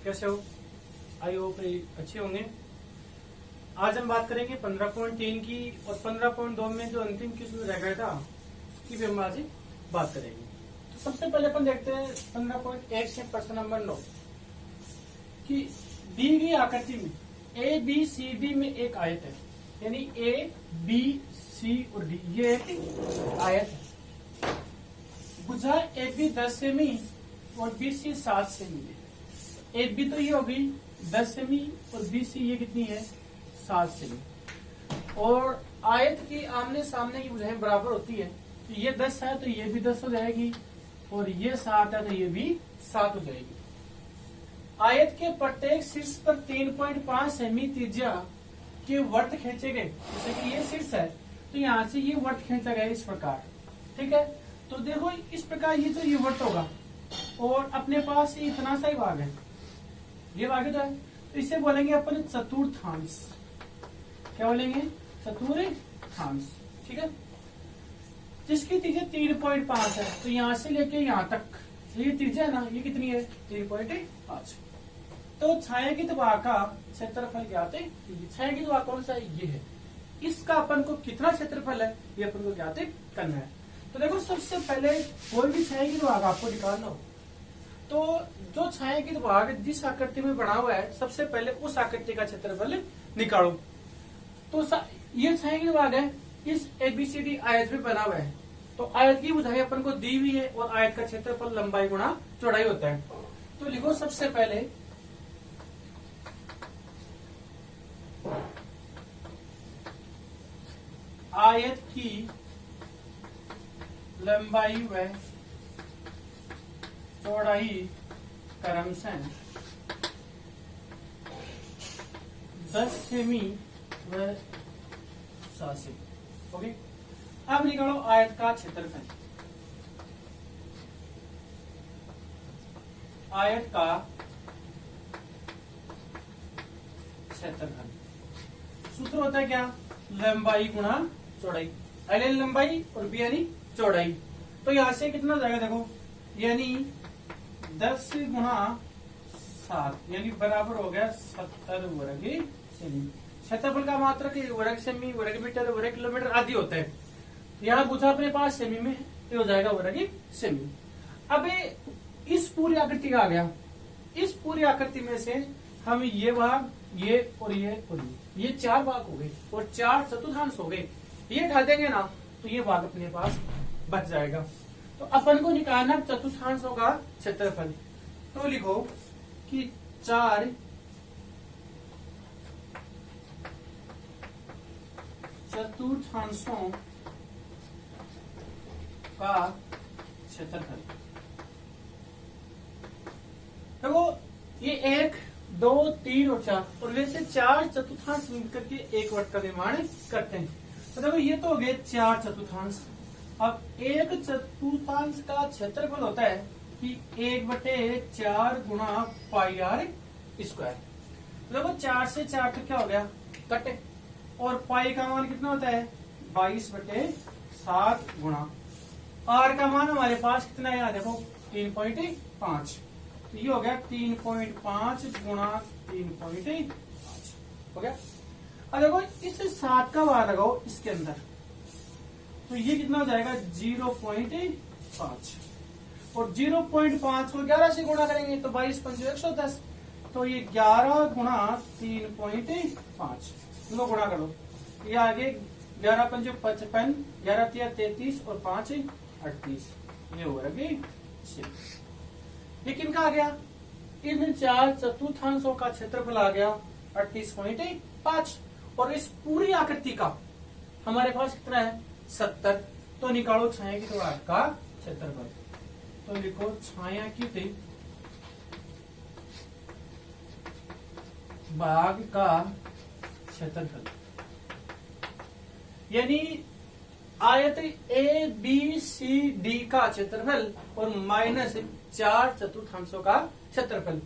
कैसे हो? I hope अच्छे होंगे। आज हम बात करेंगे 15.3 की और 15.2 में जो अंतिम क्वेश्चन रह गया था उसकी भी हम आज बात करेंगे। तो सबसे पहले अपन देखते हैं 15.1 से प्रश्न नंबर 9 कि दी गई आकृति में ए बी सी डी में एक आयत है, यानी ए बी सी और डी ये एक आयत है। भुजा ए बी 10 सेमी और बी सी 7 सेमी है। ए बी तो ये होगी 10 सेमी और बी सी ये कितनी है 7 सेमी। और आयत की आमने सामने की भुजाएं बराबर होती है, तो ये 10 है तो ये भी 10 हो जाएगी और ये 7 है तो ये भी 7 हो जाएगी। आयत के प्रत्येक शीर्ष पर 3.5 सेमी त्रिज्या के वर्त खींचे गए। जैसे कि ये शीर्ष है तो यहाँ से ये वर्त खींचा गया इस प्रकार, ठीक है। तो देखो इस प्रकार ये जो ये वर्त होगा और अपने पास ये इतना सा ही भाग है, ये भाग जो है तो इसे बोलेंगे अपन चतुर्थांश। क्या बोलेंगे? चतुर्थांश, ठीक है। जिसकी त्रिज्या 3.5 है, तो यहाँ से लेके यहाँ तक ये त्रिज्या ना ये कितनी है 3.5। तो छाया की दीवार का क्षेत्रफल ज्ञात है। छाया की दीवार कौन सा है? ये है। इसका अपन को कितना क्षेत्रफल है ये अपन को ज्ञात करना है। तो देखो सबसे पहले कोई भी छाया की दीवार आपको निकालना हो तो जो छाया की दीवार जिस आकृति में बना हुआ है सबसे पहले उस आकृति का क्षेत्रफल निकालो। तो ये छाया की दीवार है इस एबीसीडी आयत में बना हुआ है, तो आयत की भुजाएं अपन को दी हुई है और आयत का क्षेत्रफल लंबाई गुणा चौड़ाई होता है। तो लिखो सबसे पहले आयत की लंबाई व चौड़ाई क्रमशः 10 सेमी व 7 सेमी। ओके, अब निकालो आयत का क्षेत्रफल। आयत का क्षेत्रफल सूत्र होता है क्या? लंबाई गुणा चौड़ाई। एल यानी लंबाई और बी यानी चौड़ाई। तो यहां से कितना हो जाएगा देखो, यानी 10 गुणा 7 यानी बराबर हो गया 70 वर्ग सेमी। क्षेत्रफल का मात्रक वर्ग सेमी, वर्ग मीटर, वर्ग किलोमीटर आदि होता है। यहाँ पूछा अपने पास सेमी में तो हो जाएगा वर्ग सेमी। अब इस पूरी आकृति का आ गया, इस पूरी आकृति में से हम ये भाग ये और ये 4 भाग हो गए और 4 चतुर्थांश हो गए। ये उठा देंगे ना तो ये भाग अपने पास बच जाएगा। तो अपन को निकालना चतुर्थांशों का क्षेत्रफल। तो लिखो कि 4 चतुर्थांशों का क्षेत्रफल। देखो ये 1 2 3 और 4 और वैसे 4 चतुर्थांश मिलकर के एक वर्ग का निर्माण करते हैं। तो देखो ये तो हो गए 4 चतुर्थांश। अब एक चतुर्थांश का क्षेत्रफल होता है कि 1/4 गुणा पाई आर स्क्वायर। देखो 4 से 4 तक क्या हो गया कटे, और पाई का मान कितना होता है 22/7 गुणा आर का मान हमारे पास कितना है देखो 3.5। तो ये हो गया 3.5 गुणा 3.5 हो गया। अब देखो इस 7 का भाग लगाओ इसके अंदर तो ये कितना हो जाएगा 0.5 और 0.5 को 11 से गुणा करेंगे तो 22 पंजे 110। तो ये 11 गुणा 3.5 दोनों गुणा करो, ये आगे 11 पंजे 55, 11 तिया 33 और 5 38। ये हो रहा ये किनका आ गया? इन 4 चतुर्थांशों का क्षेत्रफल आ गया 38.5 और इस पूरी आकृति का हमारे पास कितना है 70। तो निकालो छाया की दीवार का क्षेत्रफल। तो लिखो छाया की भाग का क्षेत्रफल, यानी आयत ए बी सी डी का क्षेत्रफल और माइनस 4 चतुर्थांशों का क्षेत्रफल।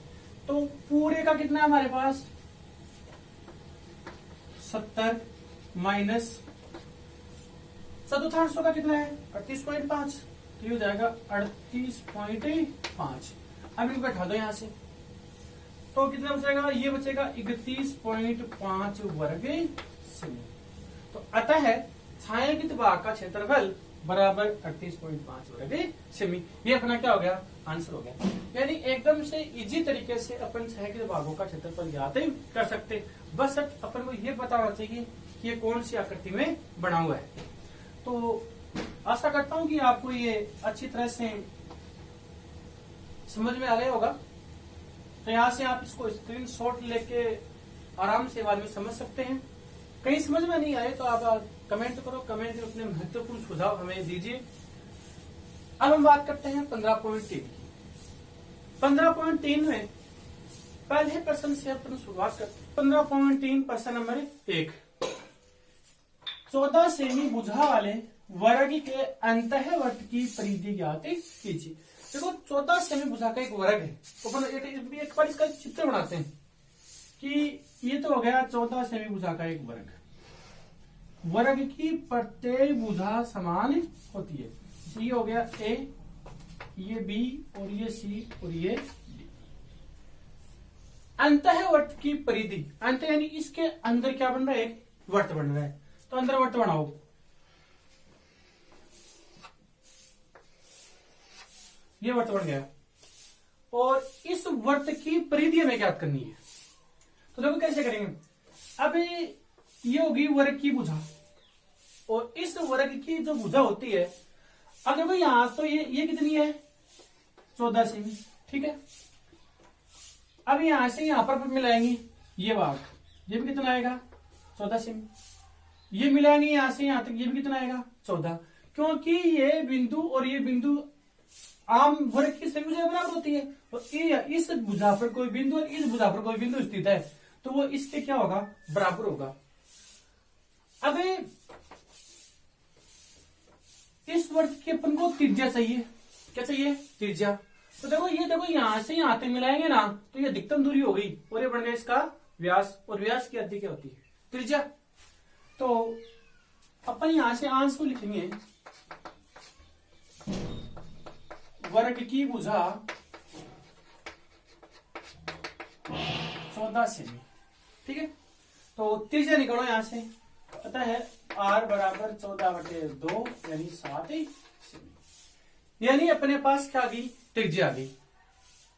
तो पूरे का कितना है हमारे पास 70 माइनस चतुर्थांशों का कितना है 38.5। तो ये हो जाएगा 38.5। अब इनको बैठा दो यहां से। तो कितना बचेगा, ये बचेगा 31.5 वर्ग सेमी। तो अतः छायांकित भाग का क्षेत्रफल बराबर 38.5 वर्ग सेमी। ये अपना क्या हो गया, आंसर हो गया। यानी एकदम से इजी तरीके से अपन छायांकित भागों का क्षेत्रफल ज्ञात कर सकते, बस अपन को ये पता होना चाहिए कि ये कौन सी आकृति में बना हुआ है। तो आशा करता हूं कि आपको ये अच्छी तरह से समझ में आ गया होगा। तो यहाँ से आप इसको स्क्रीनशॉट लेके आराम से बाद में समझ सकते हैं। कहीं समझ में नहीं आए तो आप कमेंट करो, कमेंट में अपने महत्वपूर्ण सुझाव हमें दीजिए। अब हम बात करते हैं 15.3 की। 15.3 में पहले प्रश्न से अपन शुरुआत करते हैं। 15.3 प्रश्न नंबर 1, 14 सेमी भुजा वाले वर्ग के अंतःवर्त की परिधि ज्ञात कीजिए। देखो 14 सेमी भुजा का एक वर्ग है, तो अपन एक बार इसका चित्र बनाते हैं कि ये तो हो गया 14 सेमी भुजा का एक वर्ग। वर्ग की प्रत्येक भुजा समान होती है। ये हो गया ए, ये बी और ये सी और ये डी। अंतःवर्त की परिधि, अंत यानी इसके अंदर क्या बन रहा है, एक वर्त बन रहा है। तो अंदर वर्त बनाओ। ये वर्त बन गया और इस वर्त की परिधि हमें ज्ञात करनी है। तो देखो कैसे करेंगे। अब ये होगी वर्ग की भुजा और इस वर्ग की जो भुजा होती है, अगर भाई यहां तो ये कितनी है 14 सेमी, ठीक है। अब यहां से यहां पर मिलाएंगे ये भाग, ये भी कितना आएगा 14 सेमी। ये मिलाएंगे यहां से यहां तक, ये भी कितना आएगा 14, क्योंकि ये बिंदु और ये बिंदु आम वर्ग की सभी भुजाएं बराबर होती है। तो इस भुजा पर कोई बिंदु और इस भुजा पर कोई बिंदु स्थित है तो वो इसके क्या होगा, बराबर होगा। अब इस वर्त की अपन को त्रिज्या चाहिए। क्या चाहिए, त्रिज्या। तो देखो यहां से यहां तक मिलाएंगे ना तो ये अधिकतम दूरी हो गई और ये बन गया इसका व्यास, और व्यास की अवधि क्या होती है, त्रिज्या। तो अपन यहां से आंसर लिखेंगे वर्ग की भुजा 14 सेमी, ठीक है। तो त्रिज्या निकालो यहां से, पता है r बराबर 14/2 यानी 7 सेमी। यानी अपने पास क्या आ गई, त्रिज्या आ गई।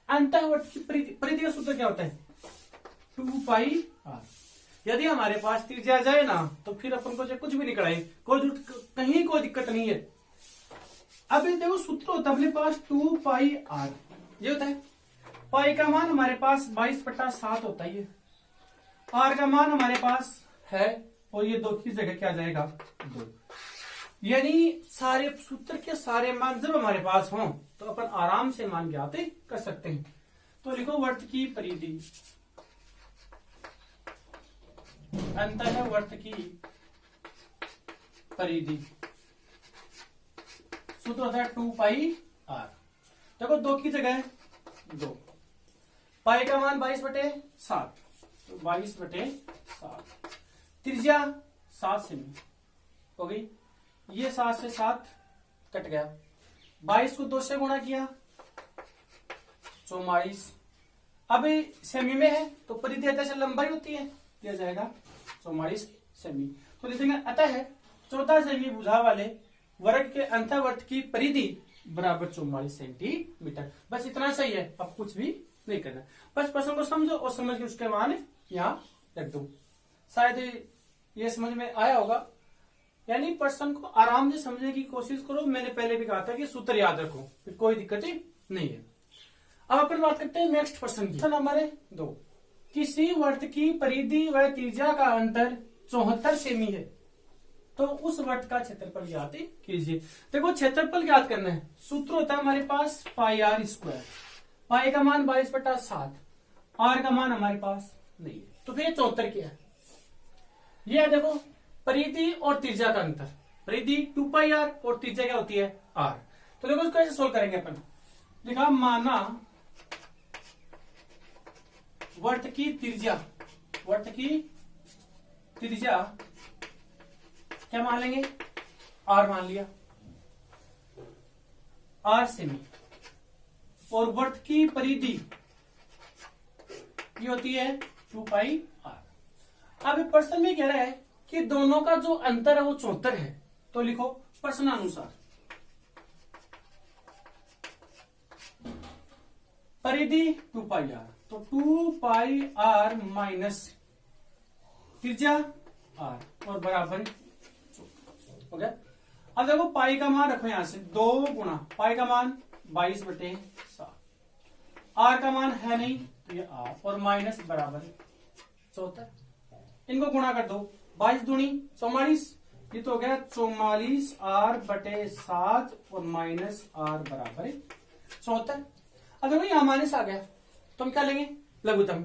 अंतःवर्त की परिधि का सूत्र क्या होता है, 2πr। यदि हमारे पास त्रिज्या आ जाए ना तो फिर अपन को कुछ भी निकल आए, कहीं कोई दिक्कत नहीं है। अब देखो सूत्र होता है अपने पास 2πr, ये होता है। पाई का मान हमारे पास 22/7 होता है, आर का मान हमारे पास है और ये 2 की जगह क्या जाएगा 2। यानी सारे सूत्र के सारे मान जब हमारे पास हों तो अपन आराम से मान ज्ञात कर सकते हैं। तो लिखो वर्त की परिधि, अंतःवर्त की परिधि, सूत्र होता है 2πr। देखो 2 की जगह 2, पाई का मान 22/7, तो 22/7, त्रिज्या 7 सेमी हो गई। ये 7 से 7 कट गया, 22 को 2 से गुणा किया 44। अब सेमी में है तो परिधि जैसे लंबाई होती है, दिया जाएगा 44 सेमी। तो लिखेंगे अतः 14 सेमी भुजा वाले वर्ग के अंतःवर्त की परिधि बराबर 44 सेंटीमीटर। बस इतना सही है, अब कुछ भी नहीं करना, बस प्रश्न को समझो और समझ के उसके मान यहाँ रख दो। शायद ये समझ में आया होगा। यानी प्रश्न को आराम से समझने की कोशिश करो। मैंने पहले भी कहा था कि सूत्र याद रखो, फिर कोई दिक्कत नहीं है। अब अपन बात करते हैं नेक्स्ट प्रश्न की। नंबर 2, किसी वर्त की परिधि व त्रिज्या का अंतर 74 सेमी है तो उस वर्त का क्षेत्रफल ज्ञात कीजिए। देखो क्षेत्रफल ज्ञात करना है, सूत्र होता है हमारे पास πr²। पाई का मान 22/7, आर का मान हमारे पास नहीं है, तो फिर 74 क्या है, ये है देखो परिधि और त्रिज्या का अंतर। परिधि 2πr और त्रिज्या क्या होती है r। तो देखो इसको कैसे सोल्व करेंगे अपन। लिखा माना वर्त की त्रिज्या क्या मान लेंगे, r मान लिया, r सेमी, और वर्त की परिधि ये होती है 2 पाई आर। अब प्रश्न में कह रहा है कि दोनों का जो अंतर है वो 74 है, तो लिखो प्रश्नानुसार परिधि 2 पाई आर, तो 2 पाई आर माइनस त्रिज्या आर और बराबर हो गया। अब देखो पाई का मान रखो यहां से 2 गुणा पाई का मान 22/7, आर का मान है नहीं तो ये आर और माइनस बराबर 74, इनको गुणा कर दो 22 दूनी 44, ये तो हो गया 44 R/7 और माइनस आर बराबर 74। अब देखो यहां माइनस आ गया तो हम क्या लेंगे लघुत्तम,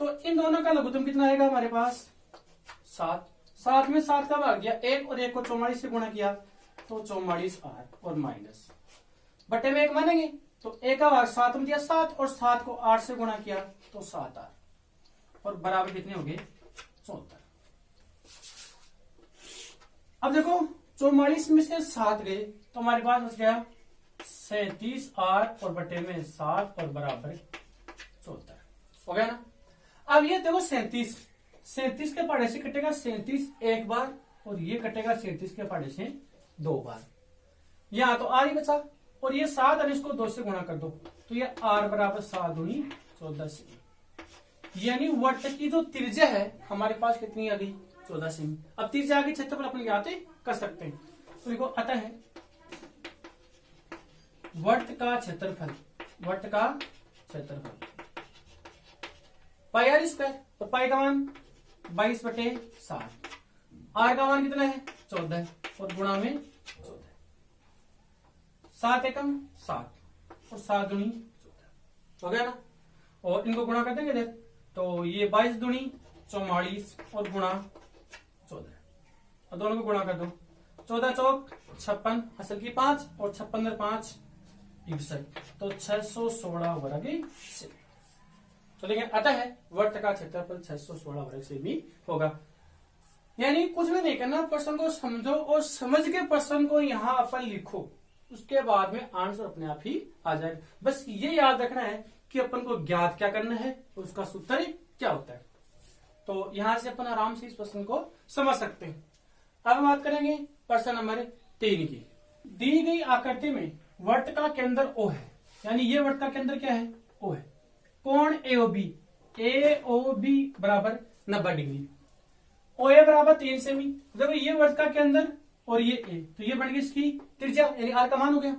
तो इन दोनों का लघुत्तम कितना आएगा हमारे पास 7, 7 में 7 का भाग दिया 1 और 1 को 44 से गुणा किया तो 44 R और माइनस बटे में 1 मानेंगे तो 1 का भाग 7 में दिया 7 और 7 को 8 से गुणा किया तो 7 R और बराबर कितने हो गए 74। अब देखो 44 में से 7 गए तो हमारे पास बच गया 37 R और बटे में 7 और बराबर 74 हो गया ना। अब ये देखो 37 के पहाड़े से कटेगा 37 एक बार और ये कटेगा 37 के पहाड़े से 2 बार, यहां तो आर ही बचा और ये 7 और इसको 2 से गुणा कर दो तो ये आर बराबर 7 दूनी 14 सेमी, यानी वृत्त की जो त्रिज्या है हमारे पास कितनी आ गई 14 सेमी। अब त्रिज्या आगे क्षेत्रफल अपन ज्ञात कर सकते हैं, तो देखो अतः है वृत्त का क्षेत्रफल पाई आर स्क्वायर, तो पाई का मान 22/7, आर का मान कितना है 14 और गुणा में 14, 7 एकम 7 और 7 दूनी 14 हो गया ना। और इनको गुणा कर देंगे इधर तो ये 22 दूनी 44 और गुणा 14 और दोनों को गुणा कर दो 14 चौक 56 असल की 5 और 56 5 61 तो 616 वर्ग सेमी। तो देखिए अतः है वृत्त का क्षेत्रफल 616 वर्ग सेमी होगा। यानी कुछ भी नहीं करना, प्रश्न को समझो और समझ के प्रश्न को यहां अपन लिखो, उसके बाद में आंसर अपने आप ही आ जाएगा। बस ये याद रखना है कि अपन को ज्ञात क्या करना है, उसका सूत्र क्या होता है। तो यहां से अपन आराम से इस प्रश्न को समझ सकते हैं। अब हम बात करेंगे प्रश्न नंबर 3 की। दी गई आकृति में वृत्त का केंद्र O है, यानी ये वृत्त का केंद्र क्या है O है। कोण AOB बराबर 90 डिग्री, OA बराबर 3 सेमी। देखो ये वृत्त का केंद्र और ये A, तो ये बन गई इसकी त्रिज्या यानी R का मान हो गया।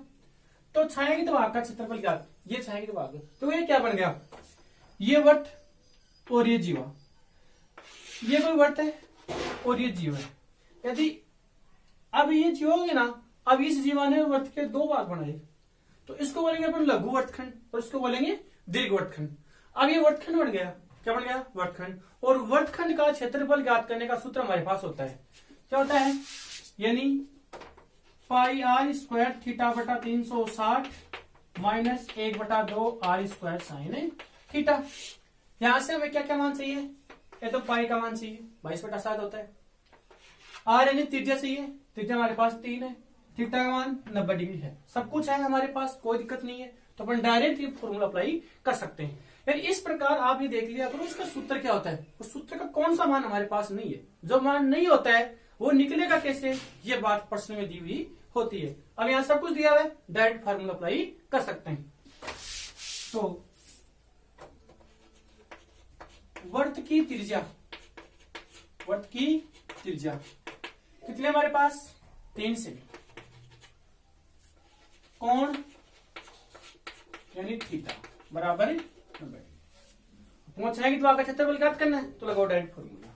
तो छाया की भाग का क्षेत्रफल क्या, ये छाया की भाग, तो ये क्या बन गया ये वृत्त और ये जीवा, ये कोई वृत्त है और ये जीव है। यदि अब ये जीव होंगे ना, अब इस जीवा ने वृत्त के 2 भाग बनाए तो इसको बोलेंगे अपन लघु वृत्तखंड और इसको बोलेंगे दीर्घ वृत्तखंड। अब ये वृत्तखंड बन गया, क्या बन गया वृत्तखंड। और वृत्तखंड का क्षेत्रफल ज्ञात करने का सूत्र हमारे पास होता है, क्या होता है, यानी पाई आर स्क्वायर थीटा बटा 360 minus 1/2 R square sine theta. यहां से हमें क्या क्या मान चाहिए, ये तो पाई का मान चाहिए 22/7 होता है, आर यानी त्रिज्या चाहिए, त्रिज्या हमारे पास 3 है, थीटा का मान 90 डिग्री है, सब कुछ है हमारे पास, कोई दिक्कत नहीं है। तो अपन डायरेक्ट ये फॉर्मूला अप्लाई कर सकते हैं। यानी इस प्रकार आप ये देख लिया करो उसका सूत्र क्या होता है, उस सूत्र का कौन सा मान हमारे पास नहीं है, जो मान नहीं होता है वो निकलेगा कैसे, ये बात प्रश्न में दी हुई होती है। अब यहाँ सब कुछ दिया हुआ है, डायरेक्ट फार्मूला अप्लाई कर सकते हैं। तो वृत्त की त्रिज्या कितने हमारे पास 3 सेमी, कोण यानी थीटा बराबर 90 पहुंचने की तो आपका क्षेत्रफल ज्ञात करना है, तो लगाओ डायरेक्ट फॉर्मूला।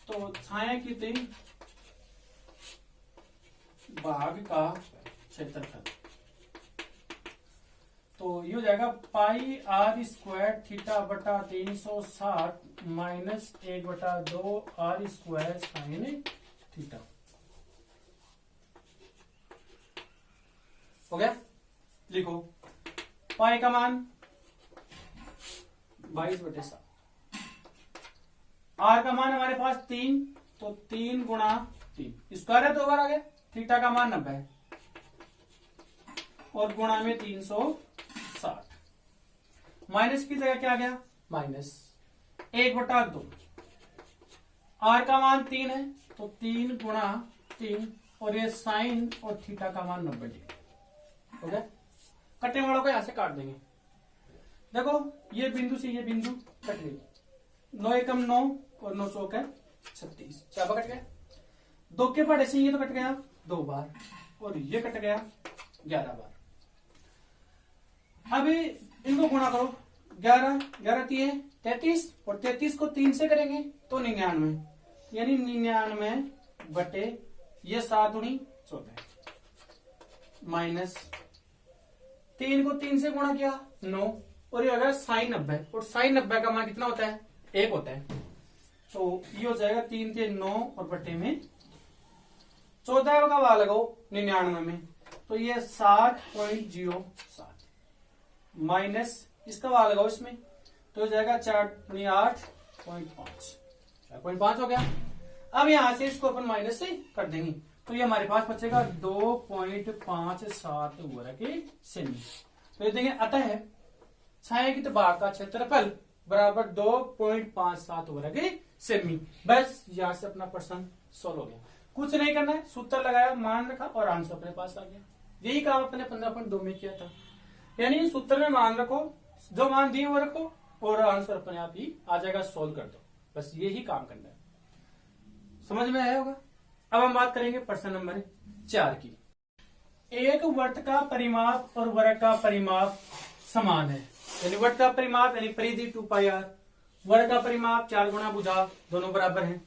तो छाया की 3 भाग का क्षेत्रफल, तो ये हो जाएगा पाई आर स्क्वायर थीटा बटा 360 minus 1/2 R square sine theta हो गया। लिखो पाई का मान 22/7, आर का मान हमारे पास 3, तो 3 गुणा 3 स्क्वायर है 2 बार आ गया, थीटा का मान 90 है और गुणा में 360। माइनस की जगह क्या आ गया, माइनस 1/2। आर का मान 3 है तो 3 गुणा 3, और ये साइन और थीटा का मान 90 डिग्री। हो गया, कटने वालों को यहां से काट देंगे। देखो ये बिंदु से ये बिंदु कट गई, 9 एकम 9 और 9 चौक है 36, 4 बार कट गया। 2 के पहाड़े से ये तो कट गया 2 बार, और ये कट गया 11 बार। अभी इनको गुणा करो, 11 11 3 33, और 33 को 3 से करेंगे तो 99, यानी 99 बटे ये 7 गुणी 14, माइनस 3 को 3 से गुणा किया 9, और ये होगा साइन 90, और साइन 90 का मान कितना होता है, 1 होता है। तो ये हो जाएगा 3 3 9 और बटे में 14 का भाग लगाओ 99 में, तो ये 7.07, माइनस इसका भाग लगाओ इसमें, तो हो जाएगा 4 गुणी 8.5, 4.5 हो गया। अब यहां से इसको अपन माइनस से कर देंगे, तो ये हमारे पास बचेगा 2.57 वर्ग सेमी। तो ये देंगे अतः छायांकित भाग का क्षेत्रफल बराबर 2.57 वर्ग सेमी। बस यहां से अपना प्रश्न सोल्व हो गया, कुछ नहीं करना है, सूत्र लगाया, मान रखा और आंसर अपने पास आ गया। यही काम अपने 15.2 में किया था, यानी सूत्र में मान रखो, जो मान दिए वो रखो, और आंसर अपने आप ही आ जाएगा, सोल्व कर दो, बस यही काम करना है। समझ में आया होगा। अब हम बात करेंगे प्रश्न नंबर 4 की। एक वृत्त का परिमाप और वर्ग का परिमाप समान है, यानी वृत्त का परिमाप यानी परिधि 2πr, वर्ग का परिमाप 4 गुणा भुजा, दोनों बराबर हैं,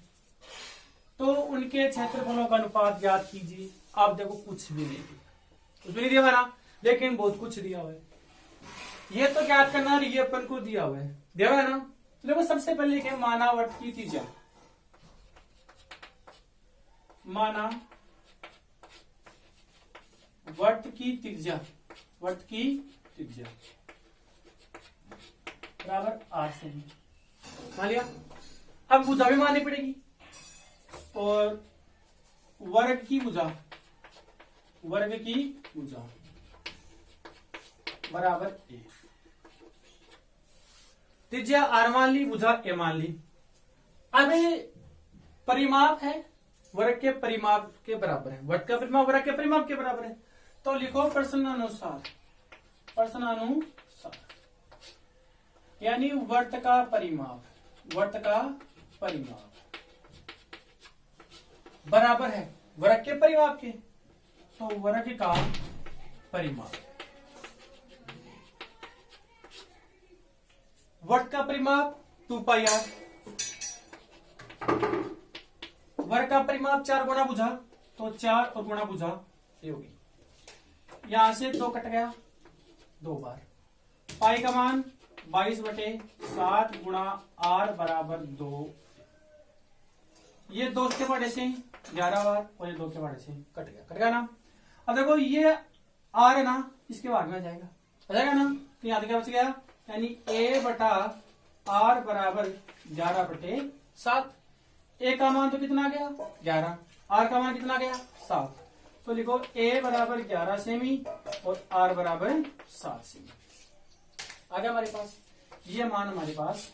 तो उनके क्षेत्रफलों का अनुपात ज्ञात कीजिए। आप देखो कुछ भी नहीं दिया, कुछ भी नहीं दिया ना, लेकिन बहुत कुछ दिया हुआ है। ये तो ज्ञात करना है, ये अपन को दिया हुआ है, दिया हुआ है ना। देखो सबसे पहले लिखे माना वृत्त की त्रिज्या, माना वृत्त की त्रिज्या, वृत्त की त्रिज्या बराबर 8 सेमी मान लिया। अब भुजा भी माननी पड़ेगी, और वर्ग की भुजा, वर्ग की भुजा बराबर ए, त्रिज्या आर मान ली, भुजा ए मान ली। अब परिमाप है वर्ग के परिमाप के बराबर है, वर्ग का परिमाप वर्ग के परिमाप के बराबर है, तो लिखो प्रश्नानुसार, प्रश्नानुसार यानी वर्त का परिमाप, वर्त का परिमाप बराबर है वर्ग के परिमाप के, तो वर्ग का परिमाप, वर्ग का परिमाप 2πr, वर्ग का परिमाप 4 गुणा भुजा, तो 4 और गुणा भुजा ये होगी, यहां से 2 कट गया 2 बार। पाई का मान 22/7 गुणा r बराबर 2, ये 2 के पहाड़े से 11 बार, और ये 2 के पहाड़े से कट गया ना। अब देखो ये r है ना, इसके भाग में आ जाएगा ना, तो यहां क्या बच गया, यानी a बटा r बराबर 11/7। a का मान तो कितना आ गया 11, r का मान कितना आ गया 7, तो लिखो a बराबर 11 सेमी और r बराबर 7 सेमी आ गया हमारे पास। ये मान हमारे पास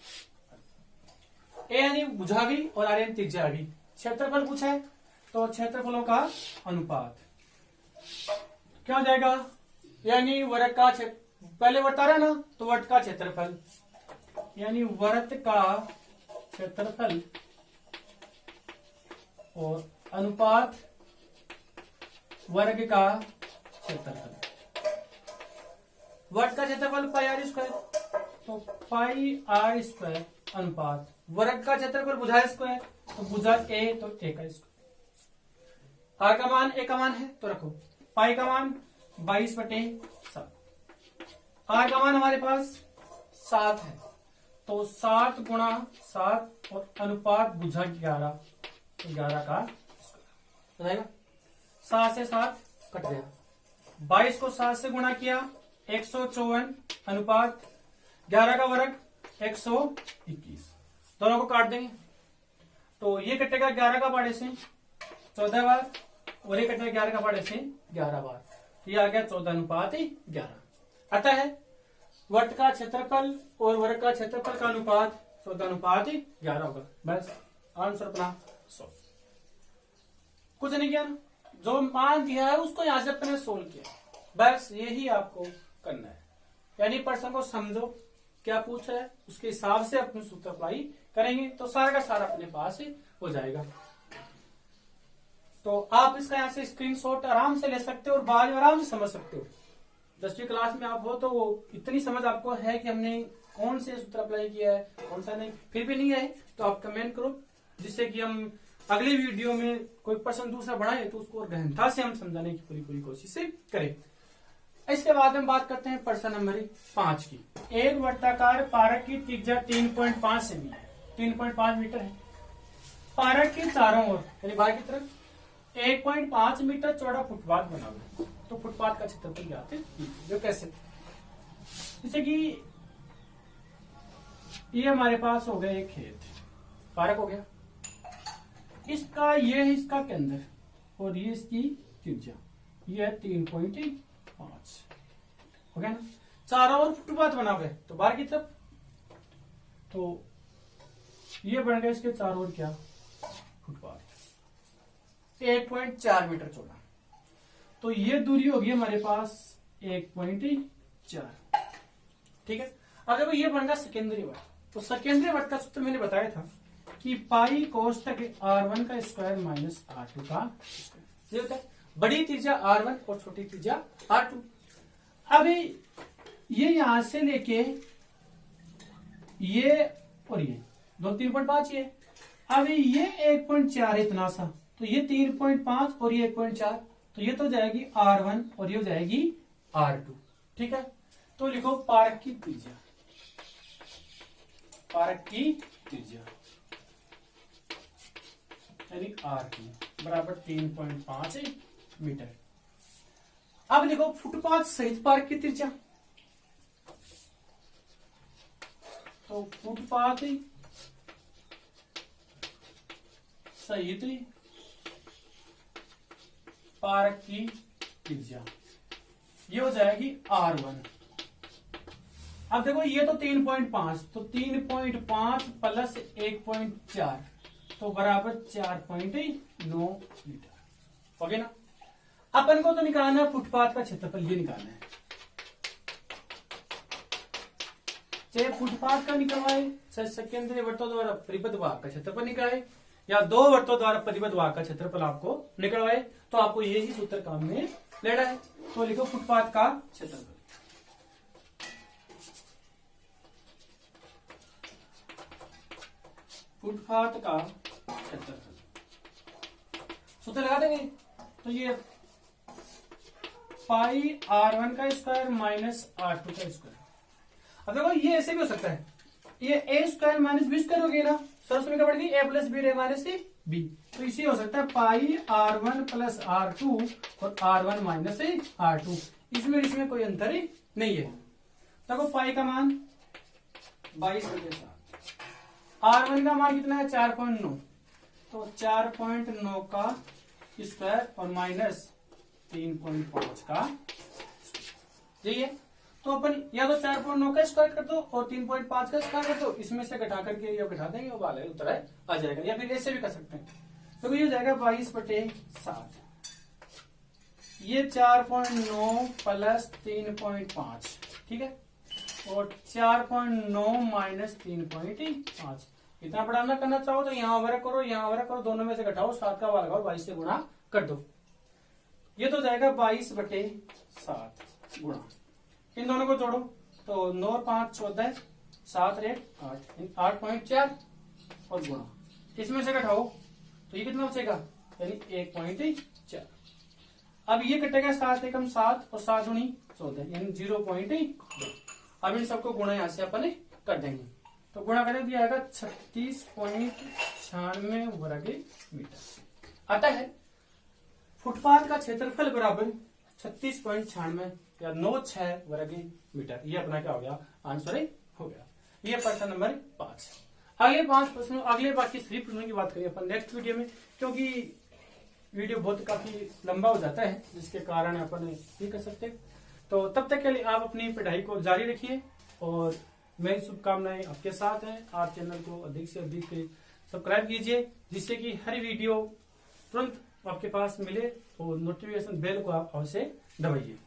a यानी भुजा भी और r यानी त्रिज्या भी। क्षेत्रफल पूछा है तो क्षेत्रफलों का अनुपात क्या हो जाएगा, यानी वर्ग का पहले वर्त आ रहा है ना, तो वर्त का क्षेत्रफल, यानी वर्त का क्षेत्रफल और अनुपात वर्ग का क्षेत्रफल। वर्ग का क्षेत्रफल पाई आर स्क्वायर, तो पाई आर स्क्वायर अनुपात वर्ग का क्षेत्रफल भुजा स्क्वायर, तो भुजा ए तो ए का स्क्वायर। आर का मान ए का मान है तो रखो, पाई का मान 22/7, आर का मान हमारे पास 7 है, तो 7 गुणा 7 और अनुपात भुजा 11, तो 11 का स्क्वायर 7 से 7 कट गया, 22 को 7 से गुणा किया 154, अनुपात 11 का वर्ग 121, दोनों को काट देंगे, तो ये कटेगा 11 का पहाड़े से 14 बार, और ये कटेगा 11 का पहाड़े से 11 बार, तो ये आ गया 14:11। अतः वृत्त का क्षेत्रफल और वर्ग का क्षेत्रफल का अनुपात 14:11 होगा। बस आंसर अपना 100। कुछ नहीं किया ना, जो मान दिया है उसको यहां से अपने सोल्व किया, बस यही आपको करना है। यानी प्रश्न को समझो क्या पूछा है, उसके हिसाब से अपने सूत्र अप्लाई करेंगे तो सारा का सारा अपने पास ही हो जाएगा। तो आप इसका यहाँ से स्क्रीनशॉट आराम से ले सकते हो और बाद में आराम से समझ सकते हो। 10वीं क्लास में आप हो तो वो इतनी समझ आपको है कि हमने कौन से सूत्र अप्लाई किया है, कौन सा नहीं। फिर भी नहीं है तो आप कमेंट करो, जिससे कि हम अगली वीडियो में कोई प्रश्न दूसरा बढ़ाए तो उसको गहनता से हम समझाने की पूरी कोशिश करें। इसके बाद हम बात करते हैं प्रश्न नंबर 5 की। एक वृत्ताकार पारक की त्रिज्या 3.5 सेमी है, 3.5 मीटर है। पारक के चारों ओर यानी बाहर की तरफ 1.5 मीटर चौड़ा फुटपाथ बना हुआ है। तो फुटपाथ का क्षेत्रफल क्या है, जो कैसे, जैसे कि ये हमारे पास हो गया एक खेत, पार्क हो गया, इसका ये है इसका केंद्र और ये इसकी त्रिज्या, ये है 3.5 हो गया ना। चारों ओर फुटपाथ बना हुआ है तो बाहर की तरफ, तो ये बन गया इसके चारों ओर क्या, फुटपाथ 1.4 मीटर चौड़ा। तो ये दूरी होगी हमारे पास 1.4, ठीक है। अब देखो ये बन गया सेकेंडरी वर्ग। तो सेकेंडरी वर्ग का सूत्र मैंने बताया था कि पाई कोष्टक R1 का स्क्वायर माइनस R2 का स्क्वायर, ये होता है बड़ी त्रिज्या R1 और छोटी त्रिज्या R2। अभी ये यहां से लेके ये और ये दो 3.5 ये, अभी ये 1.4 इतना सा, तो ये 3.5 और ये 1.4, तो ये तो जाएगी R1 और ये हो जाएगी R2, ठीक है। तो लिखो पारक की त्रिज्या, पारक की त्रिज्या यानी R2 बराबर 3.5 मीटर। अब लिखो फुटपाथ सहित पार्क की त्रिज्या, तो फुटपाथ सहित पार्क की त्रिज्या ये हो जाएगी R1। अब देखो ये तो 3.5, तो 3.5 प्लस 1.4 तो बराबर 4.9 मीटर हो गया ना। अपन को तो निकालना है फुटपाथ का क्षेत्रफल, ये निकालना है, चाहे फुटपाथ का निकलवाए, चाहे सेकेंडरी वृत्तों द्वारा परिबद्ध भाग का क्षेत्रफल निकाले, या दो वृत्तों द्वारा परिबद्ध भाग का क्षेत्रफल आपको निकलवाए, तो आपको यही सूत्र काम में लेना है। तो लिखो फुटपाथ का क्षेत्रफल, फुटपाथ का क्षेत्रफल सूत्र लगा देंगे। तो ये पाई R1 का स्क्वायर माइनस R2 का स्क्वायर। अब देखो ये ऐसे भी हो सकता है, ये a square minus B square हो गया ना, सरस में क्या बढ़ गई a plus B minus B, तो इसी हो सकता है पाई R1 प्लस R2 और R1 माइनस R2, इसमें कोई अंतर ही नहीं है। देखो पाई का मान 22/7, R1 का मान कितना है 4.9, तो 4.9 का स्क्वायर और माइनस 3.5 का, यही है। तो अपन या तो 4.9 का स्क्वायर कर दो और 3.5 का स्क्वायर कर दो, इसमें से घटा करके ये घटा देंगे, वो वाला उत्तर आ जाएगा, या फिर ऐसे भी कर सकते हैं। तो ये हो जाएगा 22/7, ये 4.9 प्लस 3.5, ठीक है, और 4.9 माइनस 3.5। इतना बड़ा ना करना चाहो तो यहाँ वर्ग करो, यहाँ वर्ग करो, दोनों में से घटाओ, 7 का वर्ग लगाओ, 22 से गुणा कर दो, ये तो जाएगा 22/7 गुणा, इन दोनों को जोड़ो तो 9 और 5 14, 7 और 8 8.4 और गुणा, इसमें से घटाओ तो ये कितना बचेगा, यानी 1.4। अब ये कटेगा 7 एकम 7 और 7 दूनी 14, यानी 0.2। अब इन सबको गुणा यहां से अपन कर देंगे, तो गुणा करके दिया जाएगा 36.96 वर्ग मीटर। आता है फुटपाथ का क्षेत्रफल बराबर 36.96 या 96 वर्ग मीटर। ये अपना क्या हो गया, आंसर हो गया। ये प्रश्न नंबर 5। अगले 5 प्रश्नों, अगले बाकी 3 प्रश्नों की बात करेंगे अपन नेक्स्ट वीडियो में, क्योंकि वीडियो बहुत काफी लंबा हो जाता है, जिसके कारण अपन ये कर सकते हैं। तो तब तक के लिए आप अपनी पढ़ाई को जारी रखिए और मेरी शुभकामनाएं आपके साथ हैं। आप चैनल को अधिक से अधिक सब्सक्राइब कीजिए, जिससे कि हर वीडियो तुरंत आपके पास मिले और नोटिफिकेशन बेल को आप अवश्य दबाइए।